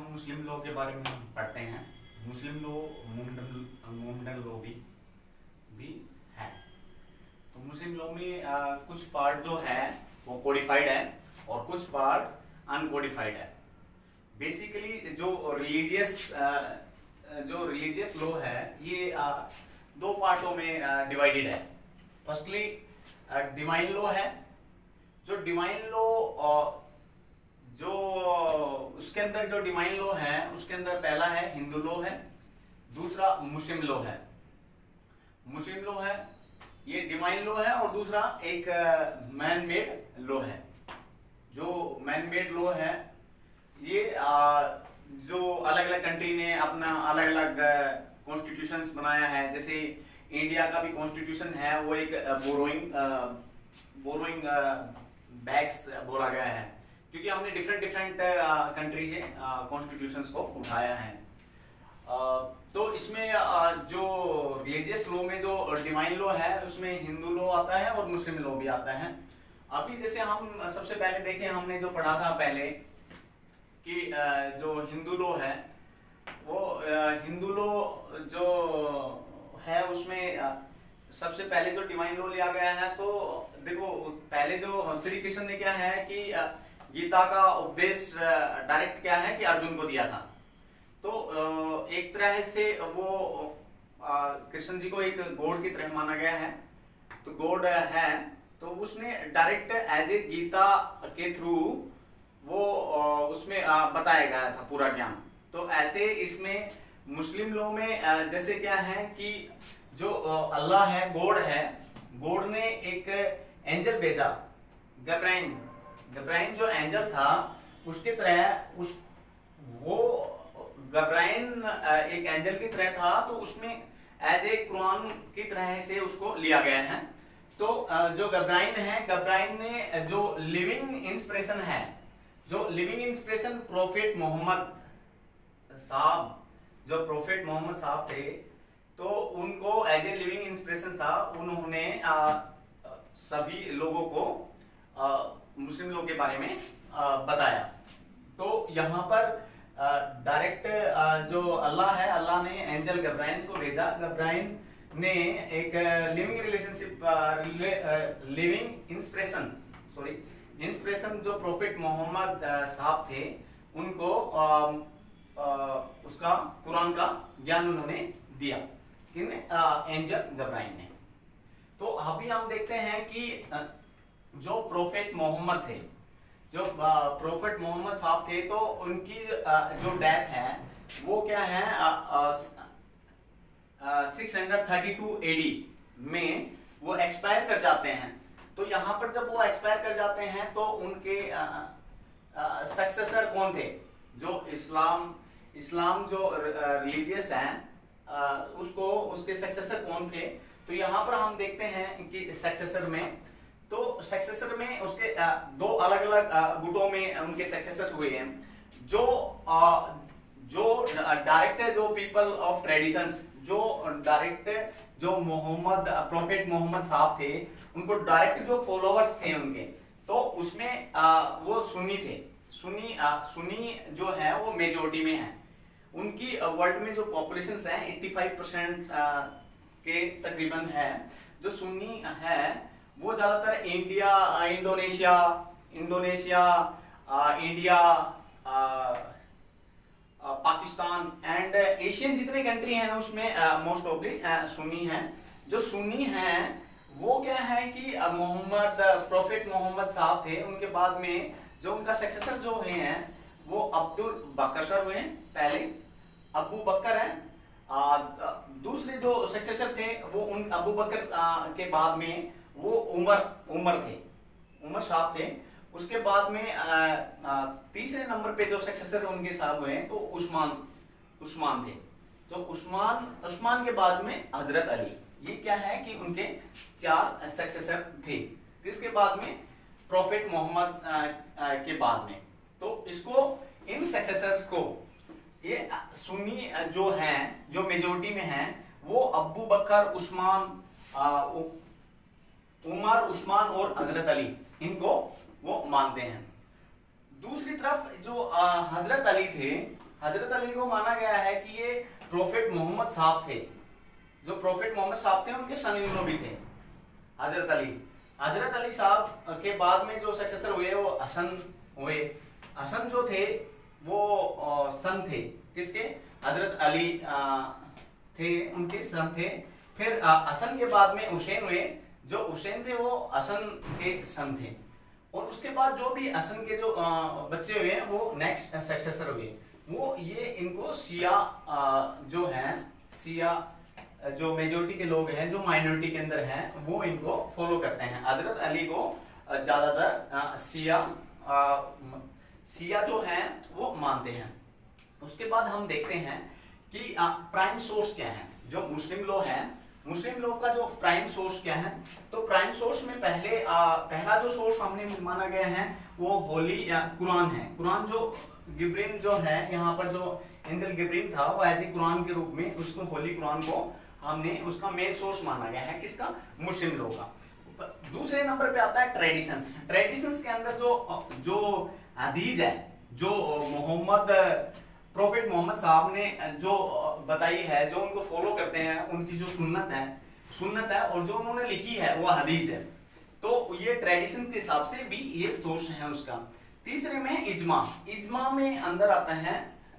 हम मुस्लिम लॉ के बारे में पढ़ते हैं। मुस्लिम लॉ मोहम्मडन लॉ भी है। तो मुस्लिम लॉ में कुछ पार्ट जो है वो कोडिफाइड है और कुछ पार्ट अनकोडिफाइड है। बेसिकली जो रिलीजियस लॉ है ये दो पार्टों में डिवाइडेड है। फर्स्टली डिवाइन लॉ है। जो डिवाइन लॉ जो उसके अंदर जो डिवाइन लॉ है उसके अंदर पहला है हिंदू लॉ है, दूसरा मुस्लिम लॉ है। मुस्लिम लॉ है ये डिवाइन लॉ है और दूसरा एक मैन मेड लॉ है। जो मैन मेड लॉ है ये जो अलग अलग कंट्री ने अपना अलग अलग कॉन्स्टिट्यूशंस बनाया है। जैसे इंडिया का भी कॉन्स्टिट्यूशन है वो एक बोरोइंग बैग्स बोला गया है, क्योंकि हमने डिफरेंट कंट्री से कॉन्स्टिट्यूशंस को उठाया है। तो इसमें जो रिलीजियस लॉ में जो डिवाइन लॉ है उसमें हिंदू लॉ आता है और मुस्लिम लॉ भी आता है। अभी जैसे हम सबसे पहले देखें, हमने जो पढ़ा था पहले कि जो हिंदू लॉ है वो हिंदू लॉ जो है उसमें सबसे पहले जो डिवाइन लॉ लिया गया है। तो देखो पहले जो श्री कृष्ण ने क्या है कि गीता का उपदेश डायरेक्ट क्या है कि अर्जुन को दिया था। तो एक तरह से वो कृष्ण जी को एक गॉड की तरह माना गया है। तो गॉड है तो उसने डायरेक्ट एज ए गीता के थ्रू वो उसमें बताया गया था पूरा ज्ञान। तो ऐसे इसमें मुस्लिम लॉ में जैसे क्या है कि जो अल्लाह है, गॉड ने एक एंजल भेजा, गब्राइन जो एंजल था उसके तरह वो गब्राइन एक एंजल की तरह था। तो उसमें एज ए कुरान की तरह से उसको लिया गया है। तो जो गब्राइन ने जो लिविंग इंस्पिरेशन है, जो लिविंग इंस्पिरेशन प्रोफेट मोहम्मद साहब, जो प्रोफेट मोहम्मद साहब थे, तो उनको एज ए लिविंग इंस्पिरेशन था। उन्होंने सभी लोगों को मुस्लिम लोगों के बारे में बताया। तो यहाँ पर डायरेक्ट जो अल्लाह है, अल्लाह ने एंजल गब्राइन को भेजा। गब्राइन ने एक लिविंग इंस्पिरेशन जो प्रोफेट मोहम्मद साहब थे उनको उसका कुरान का ज्ञान उन्होंने दिया, किन एंजल गब्राइन ने। तो अभी हम देखते हैं कि जो प्रोफेट मोहम्मद थे, जो प्रोफेट मोहम्मद साहब थे, तो उनकी जो डेथ है वो क्या है 632 एडी में वो एक्सपायर कर जाते हैं। तो यहाँ पर जब वो एक्सपायर कर जाते हैं तो उनके सक्सेसर कौन थे? जो इस्लाम जो रिलीजियस है उसको उसके सक्सेसर कौन थे? तो यहाँ पर हम देखते हैं कि सक्सेसर में उसके दो अलग अलग गुटों में उनके सक्सेसर हुए हैं। जो डायरेक्ट जो पीपल ऑफ ट्रेडिशंस, जो डायरेक्ट जो प्रोफेट मोहम्मद साहब थे, उनको डायरेक्ट जो फॉलोअर्स थे उनके, तो उसमें वो सुन्नी थे। सुन्नी जो है वो मेजोरिटी में है। उनकी वर्ल्ड में जो पॉपुलेशन है 85% के तकरीबन है। जो सुन्नी है वो ज्यादातर Indonesia, India, Pakistan and Asian जितने कंट्री हैं उसमें मोस्ट ऑफली सुन्नी हैं। जो सुन्नी हैं वो क्या है कि प्रोफेट मोहम्मद साहब थे, उनके बाद में जो उनका सक्सेसर जो हुए हैं वो अब्दुल बकर सर हुए। पहले अबू बकर हैं। दूसरे जो सक्सेसर थे वो उन अबू बकर के बाद में वो उमर साहब थे। उसके बाद में तीसरे नंबर पे जो सक्सेसर उनके साहब हुए तो उस्मान थे। तो उस्मान के बाद में हजरत अली। ये क्या है कि उनके 4 सक्सेसर थे। किसके बाद में? प्रोफेट मोहम्मद के बाद में। तो इसको इन सक्सेसर्स को ये सुन्नी जो हैं, जो मेजोरिटी में हैं, वो अबू बकर, उस्मान और हजरत अली, इनको वो मानते हैं। दूसरी तरफ जो हजरत अली थे हजरत अली को माना गया है कि ये प्रोफेट मोहम्मद साहब थे, जो प्रोफेट मोहम्मद साहब थे उनके सन इन लॉ भी थे हजरत अली साहब के बाद में जो सक्सेसर हुए वो हसन हुए। हसन जो थे वो सन थे किसके, हजरत अली थे, उनके सन थे। फिर हसन के बाद में हुसैन हुए, जो हुसैन थे वो हसन के सन थे। और उसके बाद जो भी हसन के जो बच्चे हुए वो नेक्स्ट सक्सेसर हुए, वो ये इनको शिया जो हैं, शिया जो मेजोरिटी के लोग हैं, जो माइनॉरिटी के अंदर हैं, वो इनको फॉलो करते हैं। हजरत अली को ज्यादातर शिया जो हैं वो मानते हैं। उसके बाद हम देखते हैं कि प्राइम सोर्स क्या है। जो मुस्लिम लॉ है, मुस्लिम लॉ का जो प्राइम सोर्स क्या है, तो प्राइम सोर्स में पहला जो सोर्स हमने माना गया है वो होली कुरान है। कुरान जो गिब्रीन जो है, यहाँ पर जो एंजल गिब्रीन था वो एज ए कुरान के रूप में उसको होली कुरान को हमने उसका मेन सोर्स माना गया है, किसका, मुस्लिम लोग का। दूसरे नंबर पे आता है ट्रेडिशंस। ट्रेडिशंस के अंदर जो हदीस है, जो प्रोफेट मोहम्मद साहब ने जो बताई है, जो उनको फॉलो करते हैं, उनकी जो सुन्नत है और जो उन्होंने लिखी है वो हदीस है। तो ये ट्रेडिशन के हिसाब से भी ये सोर्स है उसका। तीसरे में इज्मा में अंदर आता है,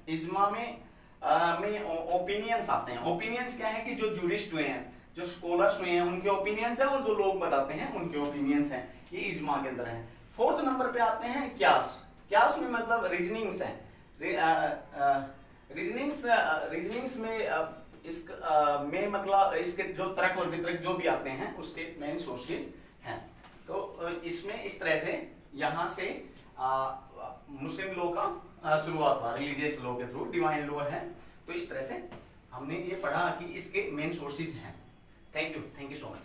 इज्मा में ओपिनियंस आते हैं। ओपिनियंस क्या है कि जो जूरिस्ट हुए हैं, जो स्कॉलर्स हुए हैं, उनके ओपिनियंस है, और जो लोग बताते हैं उनके ओपिनियंस हैं, ये इज्मा के अंदर है। फोर्थ नंबर पे आते हैं क्यास में मतलब रीजनिंग्स है। रीजनिंग्स में मतलब इसके जो तर्क और वितर्क जो भी आते हैं उसके मेन सोर्सेज हैं। तो इसमें इस तरह से यहाँ से मुस्लिम लॉ का शुरुआत हुआ, रिलीजियस लॉ के थ्रू, डिवाइन लॉ है। तो इस तरह से हमने ये पढ़ा कि इसके मेन सोर्सेज हैं। Thank you so much.